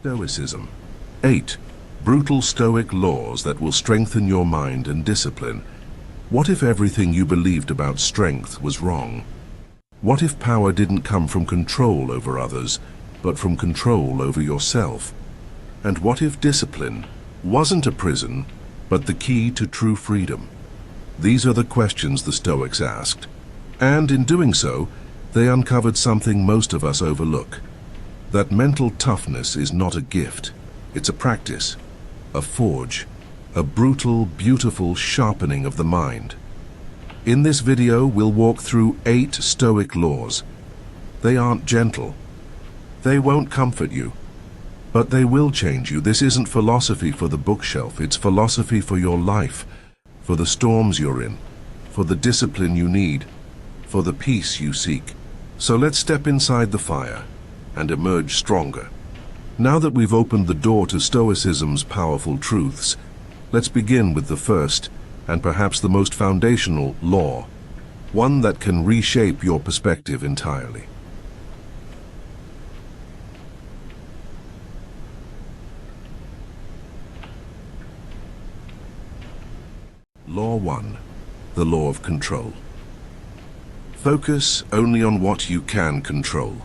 Stoicism. 8. Brutal Stoic Laws that will strengthen your mind and discipline. What if everything you believed about strength was wrong? What if power didn't come from control over others, but from control over yourself? And what if discipline wasn't a prison, but the key to true freedom? These are the questions the Stoics asked. And in doing so, they uncovered something most of us overlook. That mental toughness is not a gift. It's a practice, a forge, a brutal, beautiful sharpening of the mind. In this video, we'll walk through 8 Stoic laws. They aren't gentle. They won't comfort you, but they will change you. This isn't philosophy for the bookshelf. It's philosophy for your life, for the storms you're in, for the discipline you need, for the peace you seek. So let's step inside the fire and emerge stronger. Now that we've opened the door to Stoicism's powerful truths, let's begin with the first and perhaps the most foundational law, one that can reshape your perspective entirely. Law 1. The law of control. Focus only on what you can control.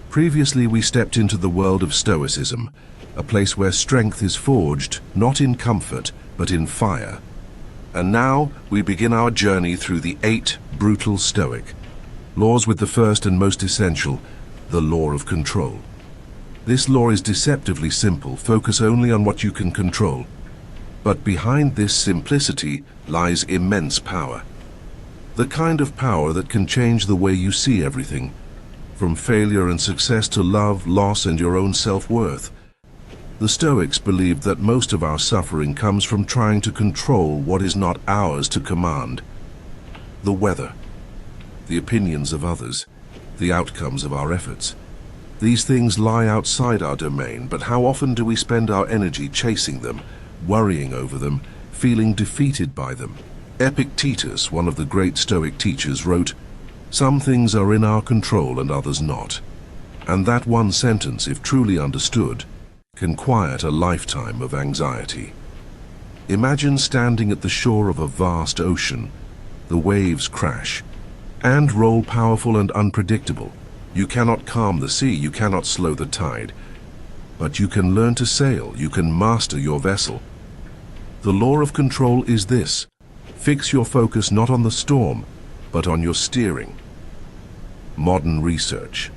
Previously, we stepped into the world of Stoicism, a place where strength is forged not in comfort, but in fire. And now we begin our journey through the 8 brutal Stoic laws, with the first and most essential, the law of control. This law is deceptively simple. Focus only on what you can control. But behind this simplicity lies immense power. The kind of power that can change the way you see everything, from failure and success to love, loss, and your own self-worth. The Stoics believed that most of our suffering comes from trying to control what is not ours to command. The weather, the opinions of others, the outcomes of our efforts. These things lie outside our domain, but how often do we spend our energy chasing them, worrying over them, feeling defeated by them? Epictetus, one of the great Stoic teachers, wrote, "Some things are in our control and others not." And that one sentence, if truly understood, can quiet a lifetime of anxiety. Imagine standing at the shore of a vast ocean. The waves crash and roll, powerful and unpredictable. You cannot calm the sea, you cannot slow the tide, but you can learn to sail, you can master your vessel. The law of control is this: fix your focus not on the storm, but on your steering. Modern research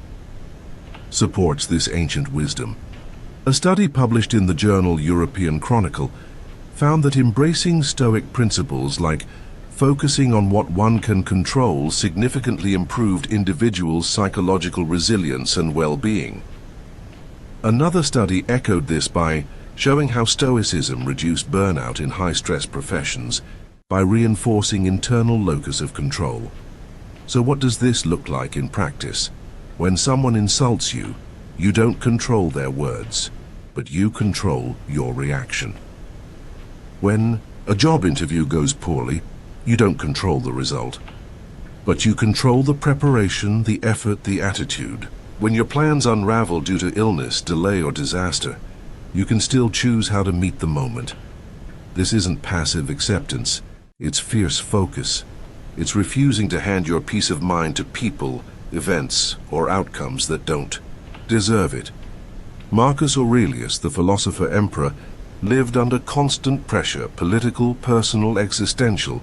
supports this ancient wisdom. A study published in the journal European Chronicle found that embracing Stoic principles like focusing on what one can control significantly improved individuals' psychological resilience and well-being. Another study echoed this by showing how Stoicism reduced burnout in high-stress professions by reinforcing internal locus of control. So what does this look like in practice? When someone insults you, you don't control their words, but you control your reaction. When a job interview goes poorly, you don't control the result, but you control the preparation, the effort, the attitude. When your plans unravel due to illness, delay, or disaster, you can still choose how to meet the moment. This isn't passive acceptance, it's fierce focus. It's refusing to hand your peace of mind to people, events, or outcomes that don't deserve it. Marcus Aurelius, the philosopher-emperor, lived under constant pressure, political, personal, existential,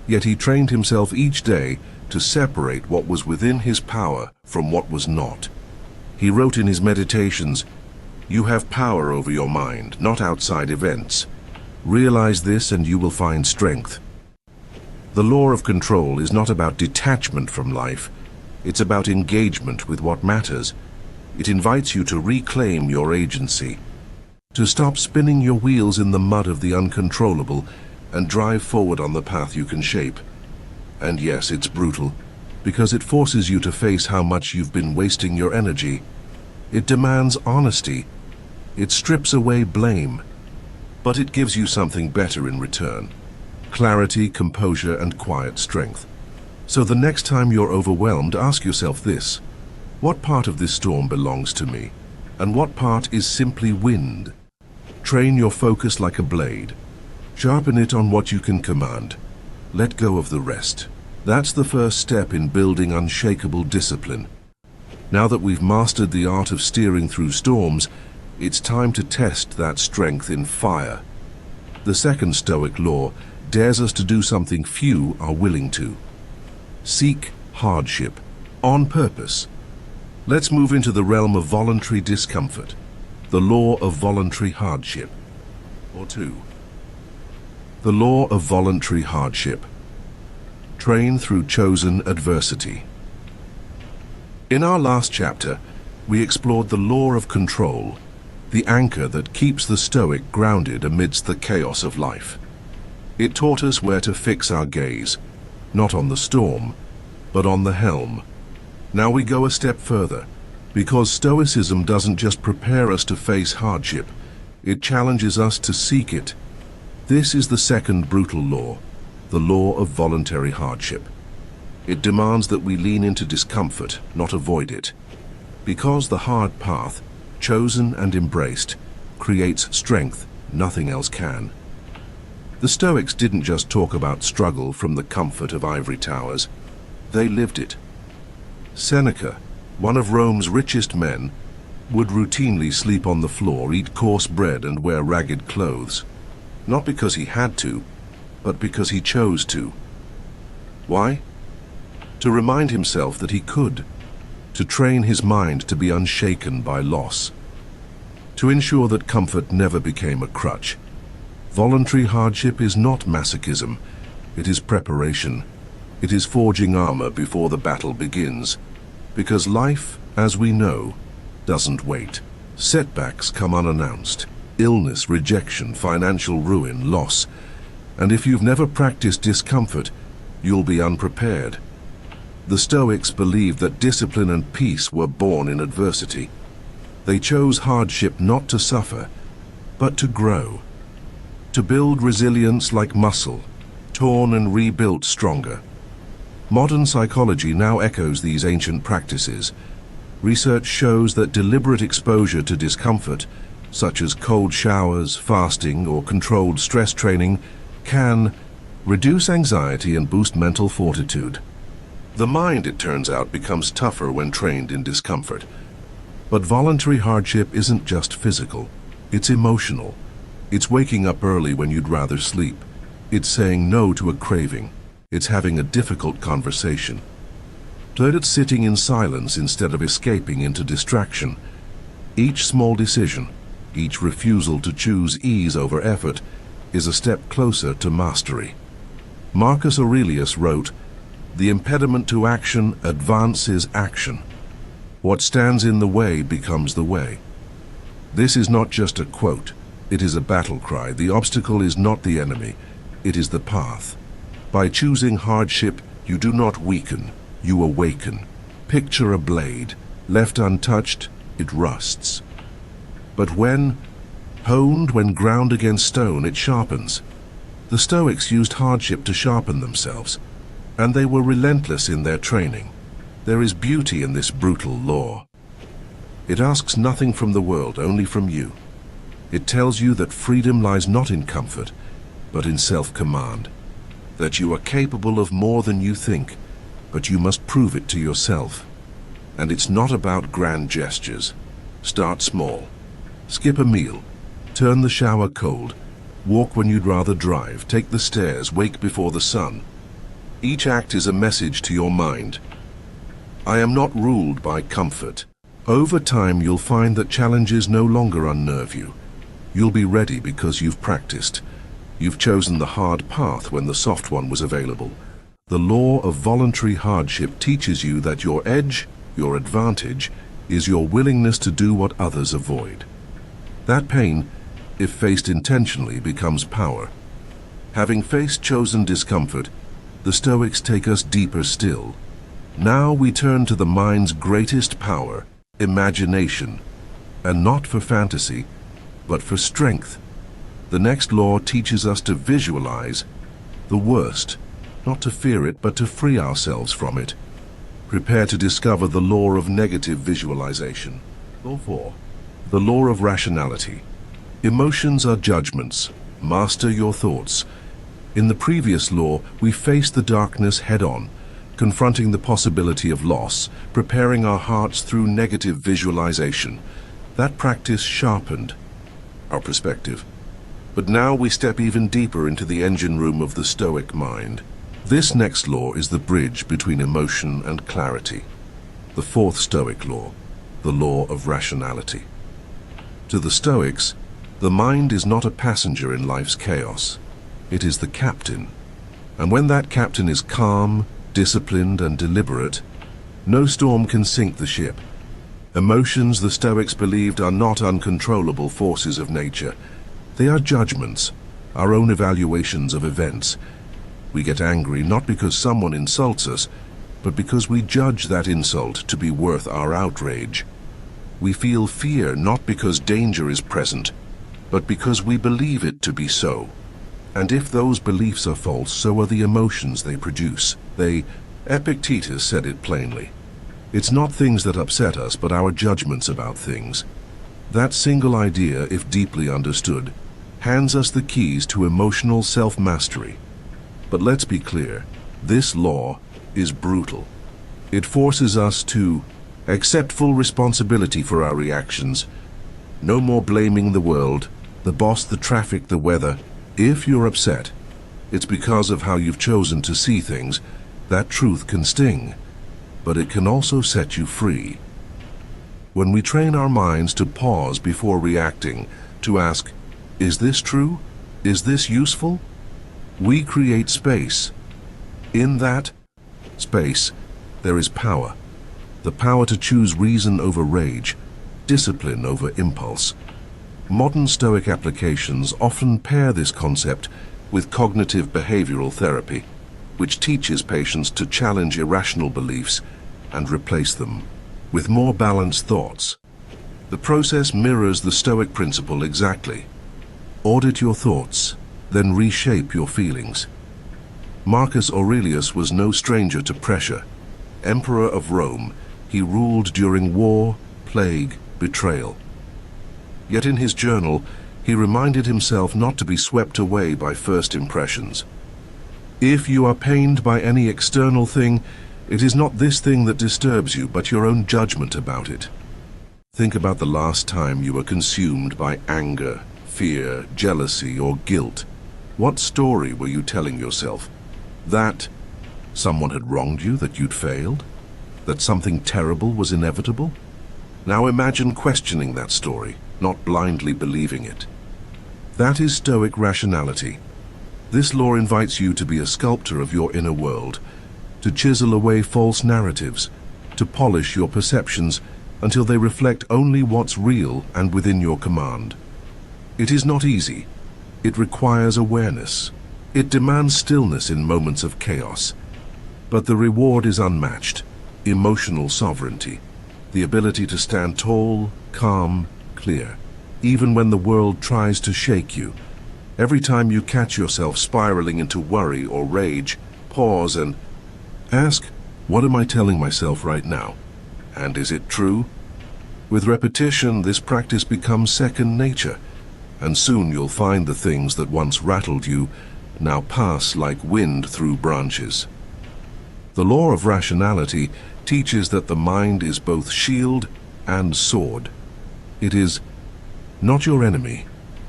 yet he trained himself each day to separate what was within his power from what was not. He wrote in his meditations, "You have power over your mind, not outside events. Realize this and you will find strength." The law of control is not about detachment from life. It's about engagement with what matters. It invites you to reclaim your agency, to stop spinning your wheels in the mud of the uncontrollable and drive forward on the path you can shape. And yes, it's brutal, because it forces you to face how much you've been wasting your energy. It demands honesty. It strips away blame, but it gives you something better in return: clarity, composure, and quiet strength. So the next time you're overwhelmed, ask yourself this: what part of this storm belongs to me? and what part is simply wind. Train your focus like a blade. Sharpen it on what you can command. Let go of the rest. That's the first step in building unshakable discipline. Now that we've mastered the art of steering through storms, it's time to test that strength in fire. The second Stoic law dares us to do something few are willing to. Seek hardship, on purpose. Let's move into the realm of voluntary discomfort, the law of voluntary hardship. Or 2. The law of voluntary hardship. Train through chosen adversity. In our last chapter, we explored the law of control, the anchor that keeps the Stoic grounded amidst the chaos of life. It taught us where to fix our gaze, not on the storm, but on the helm. Now we go a step further, because Stoicism doesn't just prepare us to face hardship, it challenges us to seek it. This is the second brutal law, the law of voluntary hardship. It demands that we lean into discomfort, not avoid it. Because the hard path, chosen and embraced, creates strength nothing else can. The Stoics didn't just talk about struggle from the comfort of ivory towers. They lived it. Seneca, one of Rome's richest men, would routinely sleep on the floor, eat coarse bread, and wear ragged clothes. Not because he had to, but because he chose to. Why? To remind himself that he could. To train his mind to be unshaken by loss. To ensure that comfort never became a crutch. Voluntary hardship is not masochism. It is preparation. It is forging armor before the battle begins. Because life, as we know, doesn't wait. Setbacks come unannounced. Illness, rejection, financial ruin, loss. And if you've never practiced discomfort, you'll be unprepared. The Stoics believed that discipline and peace were born in adversity. They chose hardship not to suffer, but to grow. To build resilience like muscle, torn and rebuilt stronger. Modern psychology now echoes these ancient practices. Research shows that deliberate exposure to discomfort, such as cold showers, fasting, or controlled stress training, can reduce anxiety and boost mental fortitude. The mind, it turns out, becomes tougher when trained in discomfort. But voluntary hardship isn't just physical, it's emotional. It's waking up early when you'd rather sleep. It's saying no to a craving. It's having a difficult conversation. It's sitting in silence instead of escaping into distraction. Each small decision, each refusal to choose ease over effort, is a step closer to mastery. Marcus Aurelius wrote, "The impediment to action advances action. What stands in the way becomes the way." This is not just a quote. It is a battle cry. The obstacle is not the enemy. It is the path. By choosing hardship, you do not weaken, you awaken. Picture a blade. Left untouched, it rusts. But when honed, when ground against stone, it sharpens. The Stoics used hardship to sharpen themselves, and they were relentless in their training. There is beauty in this brutal law. It asks nothing from the world, only from you. It tells you that freedom lies not in comfort, but in self-command. That you are capable of more than you think, but you must prove it to yourself. And it's not about grand gestures. Start small. Skip a meal. Turn the shower cold. Walk when you'd rather drive. Take the stairs. Wake before the sun. Each act is a message to your mind. I am not ruled by comfort. Over time, you'll find that challenges no longer unnerve you. You'll be ready because you've practiced. You've chosen the hard path when the soft one was available. The law of voluntary hardship teaches you that your edge, your advantage, is your willingness to do what others avoid. That pain, if faced intentionally, becomes power. Having faced chosen discomfort, the Stoics take us deeper still. Now we turn to the mind's greatest power, imagination, and not for fantasy, but for strength. The next law teaches us to visualize the worst, not to fear it, but to free ourselves from it. Prepare to discover the law of negative visualization. Law 4. The law of rationality. Emotions are judgments. Master your thoughts. In the previous law, we face the darkness head-on, confronting the possibility of loss, preparing our hearts through negative visualization. That practice sharpened our perspective. But now we step even deeper into the engine room of the Stoic mind. This next law is the bridge between emotion and clarity. The fourth Stoic law, the law of rationality. To the Stoics, the mind is not a passenger in life's chaos. It is the captain. And when that captain is calm, disciplined, and deliberate, no storm can sink the ship. Emotions, the Stoics believed, are not uncontrollable forces of nature. They are judgments, our own evaluations of events. We get angry not because someone insults us, but because we judge that insult to be worth our outrage. We feel fear not because danger is present, but because we believe it to be so. And if those beliefs are false, so are the emotions they produce. Epictetus said it plainly. It's not things that upset us, but our judgments about things. That single idea, if deeply understood, hands us the keys to emotional self-mastery. But let's be clear, this law is brutal. It forces us to accept full responsibility for our reactions. No more blaming the world, the boss, the traffic, the weather. If you're upset, it's because of how you've chosen to see things. That truth can sting, but it can also set you free. When we train our minds to pause before reacting, to ask, is this true? Is this useful? We create space. In that space, there is power. The power to choose reason over rage, discipline over impulse. Modern Stoic applications often pair this concept with cognitive behavioral therapy, which teaches patients to challenge irrational beliefs and replace them with more balanced thoughts. The process mirrors the Stoic principle exactly. Audit your thoughts, then reshape your feelings. Marcus Aurelius was no stranger to pressure. Emperor of Rome, he ruled during war, plague, betrayal. Yet in his journal, he reminded himself not to be swept away by first impressions. If you are pained by any external thing, it is not this thing that disturbs you, but your own judgment about it. Think about the last time you were consumed by anger, fear, jealousy, or guilt. What story were you telling yourself? That someone had wronged you, that you'd failed? That something terrible was inevitable? Now imagine questioning that story, not blindly believing it. That is Stoic rationality. This law invites you to be a sculptor of your inner world, to chisel away false narratives, to polish your perceptions until they reflect only what's real and within your command. It is not easy. It requires awareness. It demands stillness in moments of chaos. But the reward is unmatched. Emotional sovereignty. The ability to stand tall, calm, clear, even when the world tries to shake you. Every time you catch yourself spiraling into worry or rage, pause and ask, what am I telling myself right now? And is it true? With repetition, this practice becomes second nature, and soon you'll find the things that once rattled you now pass like wind through branches. The law of rationality teaches that the mind is both shield and sword. It is not your enemy,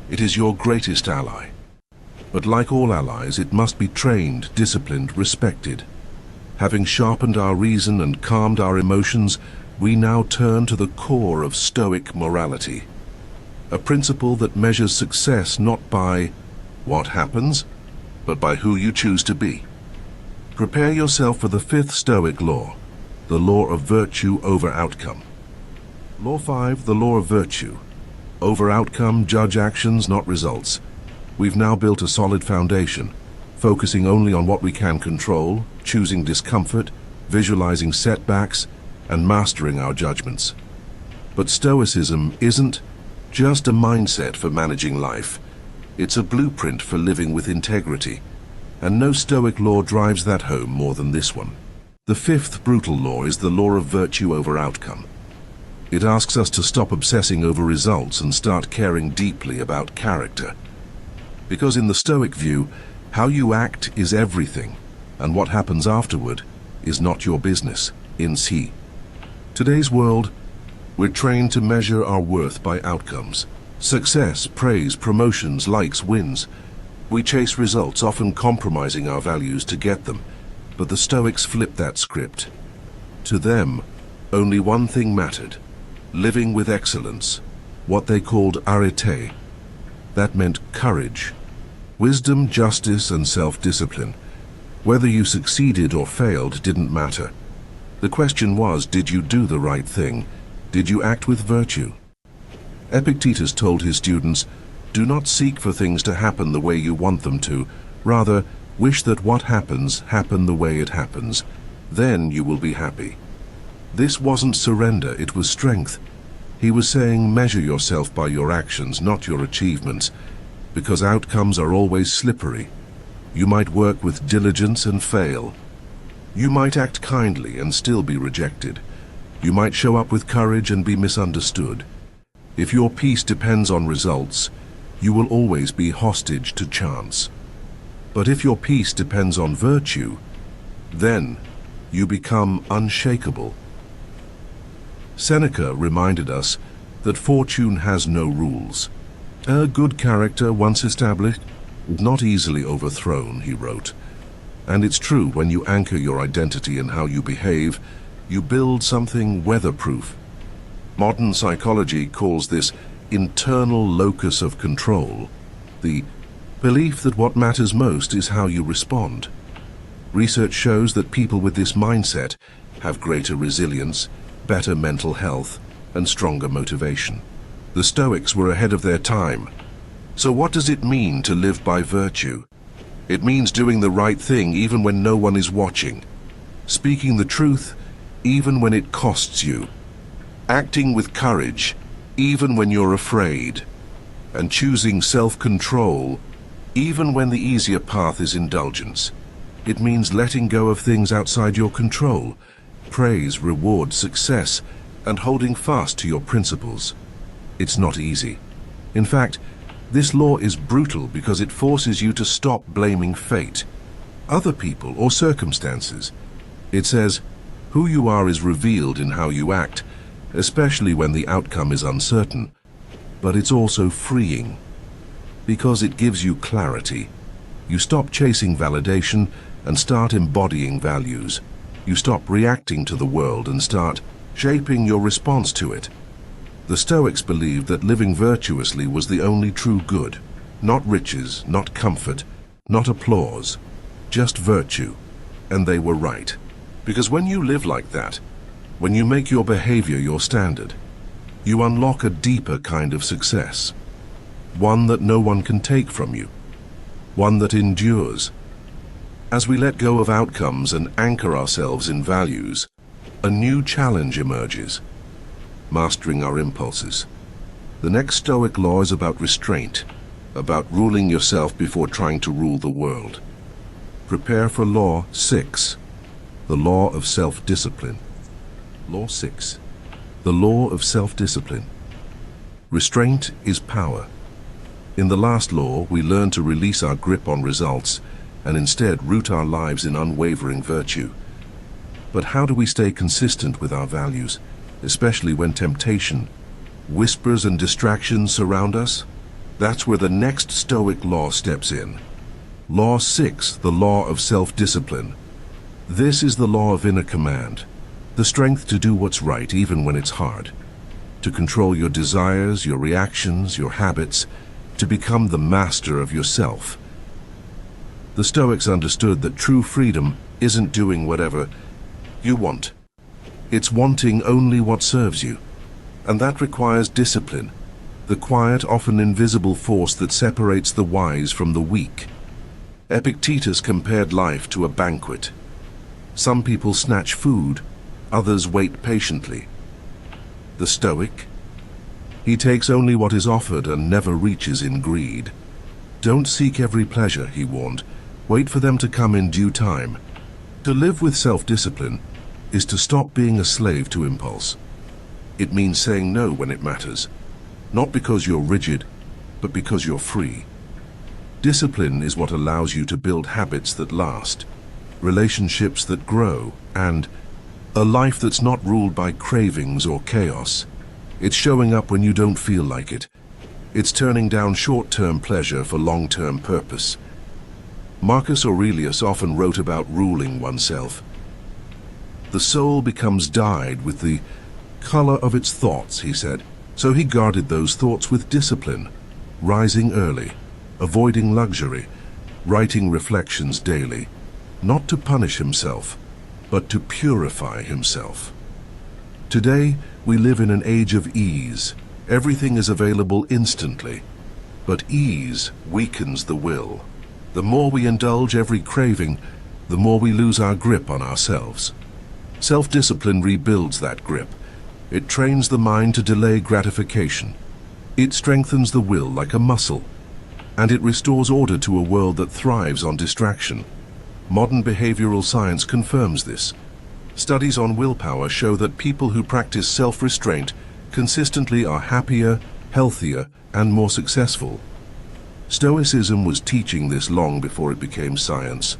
it is your greatest ally. But like all allies, it must be trained, disciplined, respected. Having sharpened our reason and calmed our emotions, we now turn to the core of Stoic morality. A principle that measures success not by what happens, but by who you choose to be. Prepare yourself for the fifth Stoic law, the law of virtue over outcome. Law 5, the law of virtue. Over outcome, judge actions, not results. We've now built a solid foundation, focusing only on what we can control, choosing discomfort, visualizing setbacks, and mastering our judgments. But Stoicism isn't just a mindset for managing life. It's a blueprint for living with integrity, and no Stoic law drives that home more than this one. The fifth brutal law is the law of virtue over outcome. It asks us to stop obsessing over results and start caring deeply about character. Because in the Stoic view, how you act is everything, and what happens afterward is not your business, in si. Today's world, we're trained to measure our worth by outcomes. Success, praise, promotions, likes, wins. We chase results, often compromising our values to get them. But the Stoics flipped that script. To them, only one thing mattered: living with excellence, what they called arete. That meant courage, wisdom, justice, and self-discipline. Whether you succeeded or failed didn't matter. The question was, did you do the right thing? Did you act with virtue? Epictetus told his students, do not seek for things to happen the way you want them to. Rather, wish that what happens happen the way it happens. Then you will be happy. This wasn't surrender, it was strength. He was saying, measure yourself by your actions, not your achievements, because outcomes are always slippery. You might work with diligence and fail. You might act kindly and still be rejected. You might show up with courage and be misunderstood. If your peace depends on results, you will always be hostage to chance. But if your peace depends on virtue, then you become unshakable. Seneca reminded us that fortune has no rules. A good character, once established, is not easily overthrown, he wrote. And it's true, when you anchor your identity in how you behave, you build something weatherproof. Modern psychology calls this internal locus of control, the belief that what matters most is how you respond. Research shows that people with this mindset have greater resilience, better mental health, and stronger motivation. The Stoics were ahead of their time. So what does it mean to live by virtue? It means doing the right thing even when no one is watching, speaking the truth even when it costs you, acting with courage even when you're afraid, and choosing self-control even when the easier path is indulgence. It means letting go of things outside your control, praise, reward, success, and holding fast to your principles. It's not easy. In fact, this law is brutal because it forces you to stop blaming fate, other people, or circumstances. It says, who you are is revealed in how you act, especially when the outcome is uncertain. But it's also freeing, because it gives you clarity. You stop chasing validation and start embodying values. You stop reacting to the world and start shaping your response to it. The Stoics believed that living virtuously was the only true good. Not riches, not comfort, not applause, just virtue. And they were right. Because when you live like that, when you make your behavior your standard, you unlock a deeper kind of success. One that no one can take from you. One that endures. As we let go of outcomes and anchor ourselves in values, a new challenge emerges. Mastering our impulses. The next Stoic law is about restraint, about ruling yourself before trying to rule the world. Prepare for Law 6, the law of self-discipline. Law 6, the law of self-discipline. Restraint is power. In the last law, we learn to release our grip on results and instead root our lives in unwavering virtue. But how do we stay consistent with our values, especially when temptation, whispers and distractions surround us? That's where the next Stoic law steps in. Law 6, the law of self-discipline. This is the law of inner command, the strength to do what's right even when it's hard, to control your desires, your reactions, your habits, to become the master of yourself. The Stoics understood that true freedom isn't doing whatever you want. It's wanting only what serves you. And that requires discipline, the quiet, often invisible force that separates the wise from the weak. Epictetus compared life to a banquet. Some people snatch food, others wait patiently. The Stoic? He takes only what is offered and never reaches in greed. Don't seek every pleasure, he warned. Wait for them to come in due time. To live with self-discipline is to stop being a slave to impulse. It means saying no when it matters, not because you're rigid, but because you're free. Discipline is what allows you to build habits that last, relationships that grow, and a life that's not ruled by cravings or chaos. It's showing up when you don't feel like it. It's turning down short-term pleasure for long-term purpose. Marcus Aurelius often wrote about ruling oneself. The soul becomes dyed with the color of its thoughts, he said. So he guarded those thoughts with discipline, rising early, avoiding luxury, writing reflections daily, not to punish himself, but to purify himself. Today, we live in an age of ease. Everything is available instantly, but ease weakens the will. The more we indulge every craving, the more we lose our grip on ourselves. Self-discipline rebuilds that grip. It trains the mind to delay gratification. It strengthens the will like a muscle, and it restores order to a world that thrives on distraction. Modern behavioral science confirms this. Studies on willpower show that people who practice self-restraint consistently are happier, healthier, and more successful. Stoicism was teaching this long before it became science.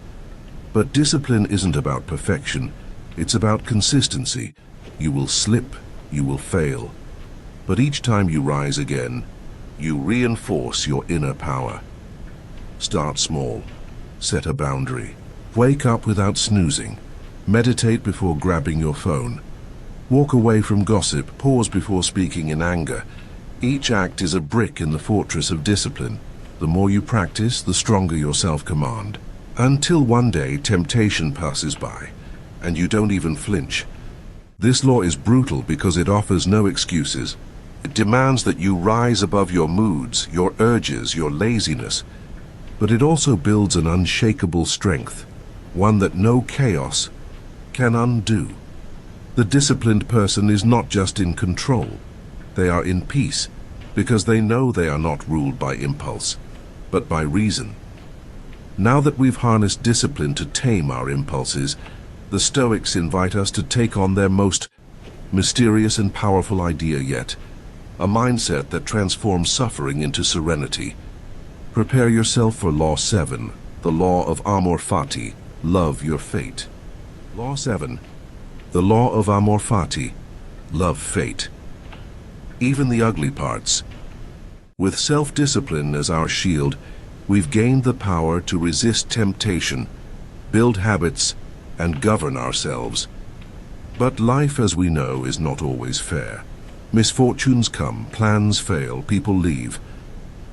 But discipline isn't about perfection. It's about consistency. You will slip, you will fail. But each time you rise again, you reinforce your inner power. Start small. Set a boundary. Wake up without snoozing. Meditate before grabbing your phone. Walk away from gossip. Pause before speaking in anger. Each act is a brick in the fortress of discipline. The more you practice, the stronger your self-command. Until one day temptation passes by, and you don't even flinch. This law is brutal because it offers no excuses. It demands that you rise above your moods, your urges, your laziness. But it also builds an unshakable strength, one that no chaos can undo. The disciplined person is not just in control. They are in peace because they know they are not ruled by impulse, but by reason. Now that we've harnessed discipline to tame our impulses, the Stoics invite us to take on their most mysterious and powerful idea yet, a mindset that transforms suffering into serenity. Prepare yourself for Law 7, the law of amor fati, love your fate. Law 7, the law of amor fati, love fate. Even the ugly parts. With self-discipline as our shield, we've gained the power to resist temptation, build habits, and govern ourselves. But life, as we know, is not always fair. Misfortunes come, plans fail, people leave.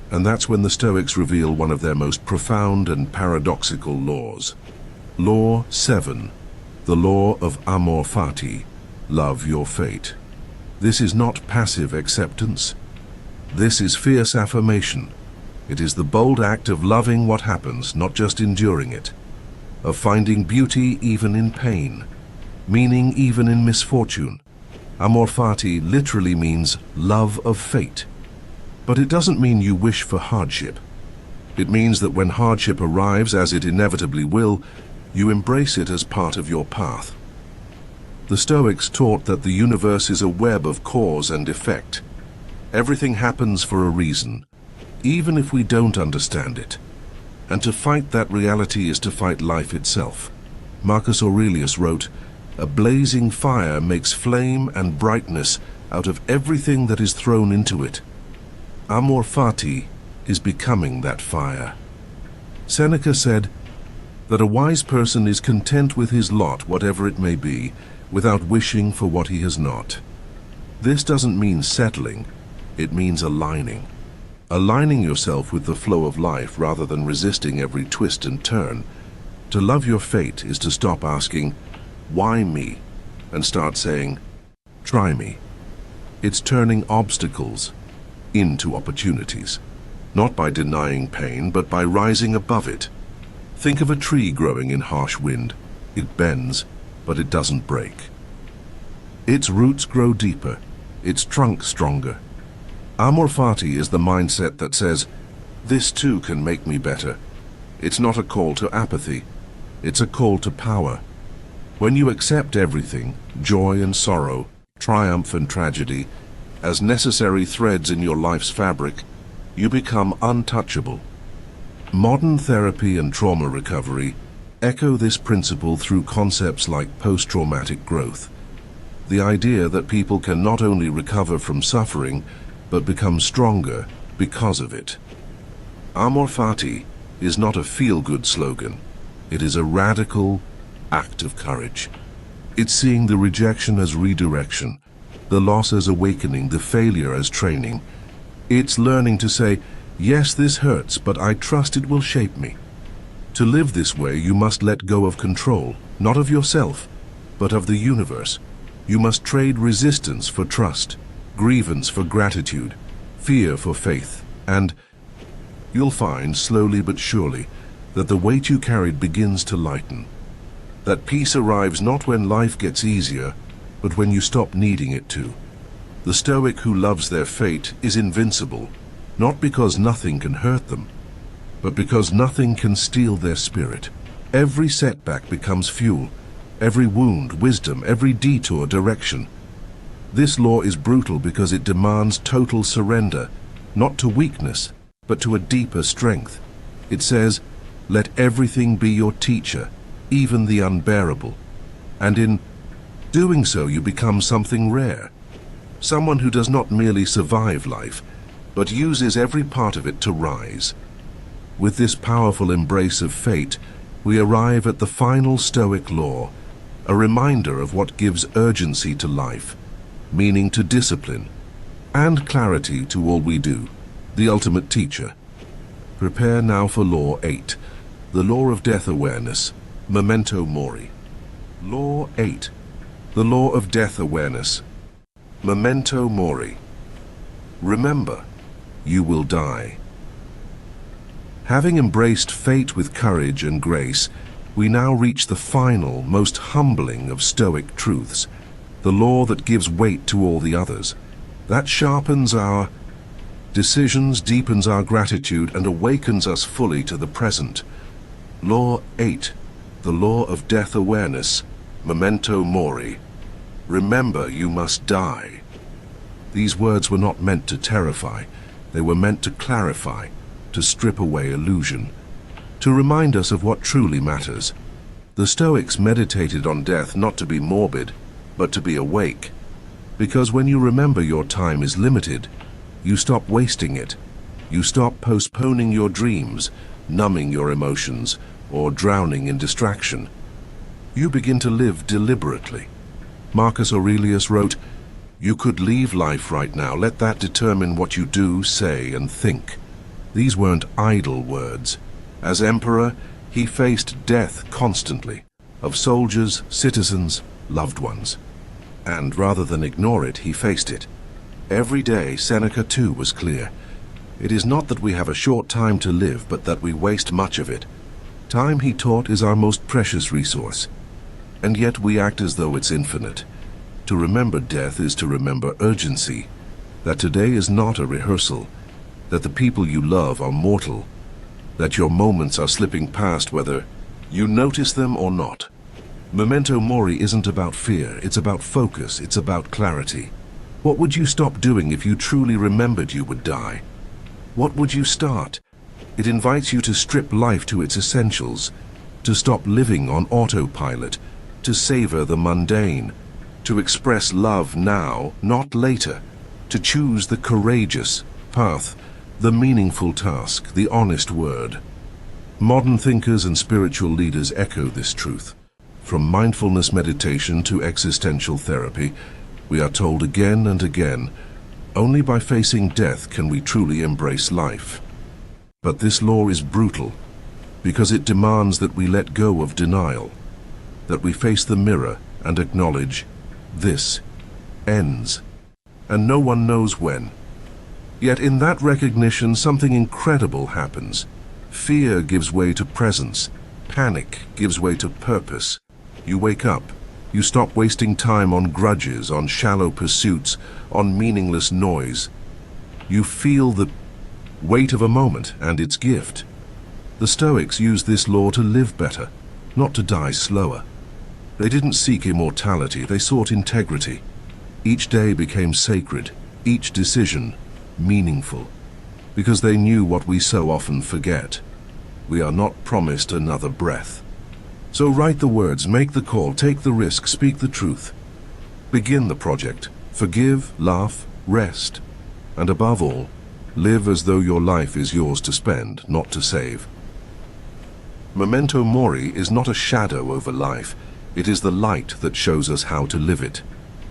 And that's when the Stoics reveal one of their most profound and paradoxical laws. Law 7, the law of amor fati, love your fate. This is not passive acceptance. This is fierce affirmation. It is the bold act of loving what happens, not just enduring it. Of finding beauty even in pain, meaning even in misfortune. Amor fati literally means love of fate. But it doesn't mean you wish for hardship. It means that when hardship arrives, as it inevitably will, you embrace it as part of your path. The Stoics taught that the universe is a web of cause and effect. Everything happens for a reason, even if we don't understand it. And to fight that reality is to fight life itself. Marcus Aurelius wrote, "A blazing fire makes flame and brightness out of everything that is thrown into it." Amor fati is becoming that fire. Seneca said that a wise person is content with his lot, whatever it may be, without wishing for what he has not. This doesn't mean settling, it means aligning. Aligning yourself with the flow of life rather than resisting every twist and turn. To love your fate is to stop asking, "Why me?" and start saying, "Try me." It's turning obstacles into opportunities, not by denying pain, but by rising above it. Think of a tree growing in harsh wind. It bends, but it doesn't break. Its roots grow deeper, its trunk stronger. Amor fati is the mindset that says, "This too can make me better." It's not a call to apathy, it's a call to power. When you accept everything, joy and sorrow, triumph and tragedy, as necessary threads in your life's fabric, you become untouchable. Modern therapy and trauma recovery echo this principle through concepts like post-traumatic growth. The idea that people can not only recover from suffering, but become stronger because of it. Amor fati is not a feel-good slogan. It is a radical act of courage. It's seeing the rejection as redirection, the loss as awakening, the failure as training. It's learning to say, yes, this hurts, but I trust it will shape me. To live this way, you must let go of control, not of yourself, but of the universe. You must trade resistance for trust, grievance for gratitude, fear for faith, and you'll find, slowly but surely, that the weight you carried begins to lighten. That peace arrives not when life gets easier, but when you stop needing it to. The Stoic who loves their fate is invincible, not because nothing can hurt them, but because nothing can steal their spirit. Every setback becomes fuel, every wound, wisdom, every detour, direction. This law is brutal because it demands total surrender, not to weakness, but to a deeper strength. It says, let everything be your teacher, even the unbearable. And in doing so, you become something rare. Someone who does not merely survive life, but uses every part of it to rise. With this powerful embrace of fate, we arrive at the final Stoic law, a reminder of what gives urgency to life, meaning to discipline, and clarity to all we do, the ultimate teacher. Prepare now for Law 8, the law of death awareness, memento mori. Law 8, the law of death awareness, memento mori. Remember, you will die. Having embraced fate with courage and grace, we now reach the final, most humbling of Stoic truths, the law that gives weight to all the others, that sharpens our decisions, deepens our gratitude, and awakens us fully to the present. Law 8, the law of death awareness, memento mori. Remember, you must die. These words were not meant to terrify. They were meant to clarify, to strip away illusion, to remind us of what truly matters. The Stoics meditated on death not to be morbid, but to be awake. Because when you remember your time is limited, you stop wasting it. You stop postponing your dreams, numbing your emotions, or drowning in distraction. You begin to live deliberately. Marcus Aurelius wrote, "You could leave life right now. Let that determine what you do, say, and think." These weren't idle words. As emperor, he faced death constantly, of soldiers, citizens, loved ones. And rather than ignore it, he faced it. Every day, Seneca too was clear. It is not that we have a short time to live, but that we waste much of it. Time, he taught, is our most precious resource. And yet we act as though it's infinite. To remember death is to remember urgency, that today is not a rehearsal, that the people you love are mortal, that your moments are slipping past whether you notice them or not. Memento mori isn't about fear, it's about focus, it's about clarity. What would you stop doing if you truly remembered you would die? What would you start? It invites you to strip life to its essentials, to stop living on autopilot, to savor the mundane, to express love now, not later, to choose the courageous path, the meaningful task, the honest word. Modern thinkers and spiritual leaders echo this truth. From mindfulness meditation to existential therapy, we are told again and again, only by facing death can we truly embrace life. But this law is brutal, because it demands that we let go of denial, that we face the mirror and acknowledge, this ends, and no one knows when. Yet in that recognition, something incredible happens. Fear gives way to presence, panic gives way to purpose. You wake up. You stop wasting time on grudges, on shallow pursuits, on meaningless noise. You feel the weight of a moment and its gift. The Stoics used this law to live better, not to die slower. They didn't seek immortality, they sought integrity. Each day became sacred, each decision meaningful, because they knew what we so often forget. We are not promised another breath. So write the words, make the call, take the risk, speak the truth. Begin the project. Forgive, laugh, rest, and above all, live as though your life is yours to spend, not to save. Memento mori is not a shadow over life. It is the light that shows us how to live it.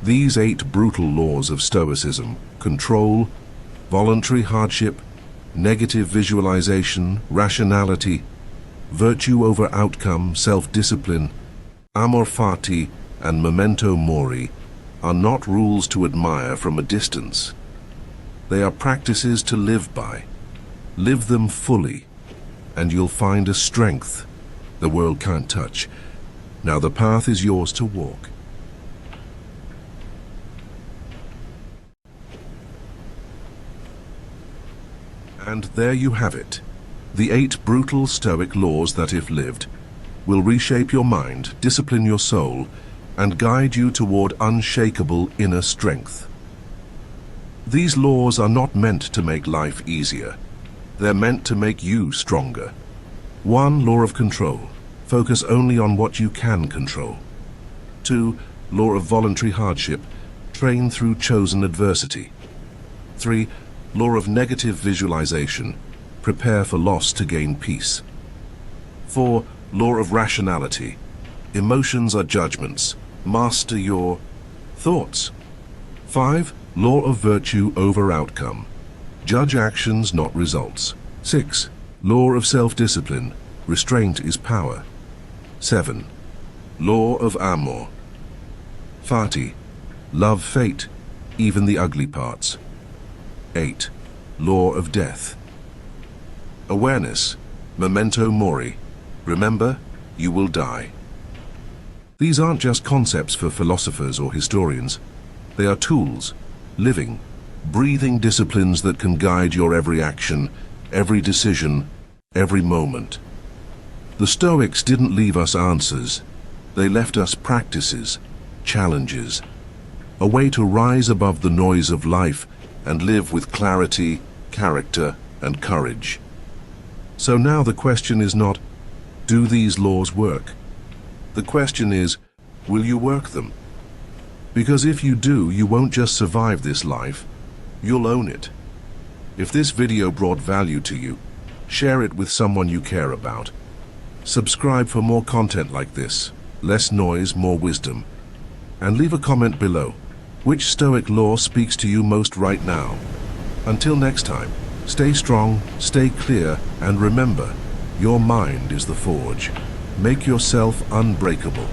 These 8 brutal laws of Stoicism: control, voluntary hardship, negative visualization, rationality, virtue over outcome, self-discipline, amor fati, and memento mori, are not rules to admire from a distance. They are practices to live by. Live them fully, and you'll find a strength the world can't touch. Now the path is yours to walk. And there you have it. The 8 brutal Stoic laws that, if lived, will reshape your mind, discipline your soul, and guide you toward unshakable inner strength. These laws are not meant to make life easier. They're meant to make you stronger. 1. Law of control. Focus only on what you can control. 2. Law of voluntary hardship. Train through chosen adversity. 3. Law of negative visualization. Prepare for loss to gain peace. 4. Law of rationality. Emotions are judgments. Master your thoughts. 5. Law of virtue over outcome. Judge actions, not results. 6. Law of self-discipline. Restraint is power. 7. Law of amor fati. Love fate, even the ugly parts. 8. Law of death. Awareness, memento mori. Remember, you will die. These aren't just concepts for philosophers or historians. They are tools, living, breathing disciplines that can guide your every action, every decision, every moment. The Stoics didn't leave us answers. They left us practices, challenges, a way to rise above the noise of life and live with clarity, character, and courage. So now the question is not, do these laws work? The question is, will you work them? Because if you do, you won't just survive this life, you'll own it. If this video brought value to you, share it with someone you care about. Subscribe for more content like this, less noise, more wisdom. And leave a comment below. Which Stoic law speaks to you most right now? Until next time, stay strong, stay clear, and remember, your mind is the forge. Make yourself unbreakable.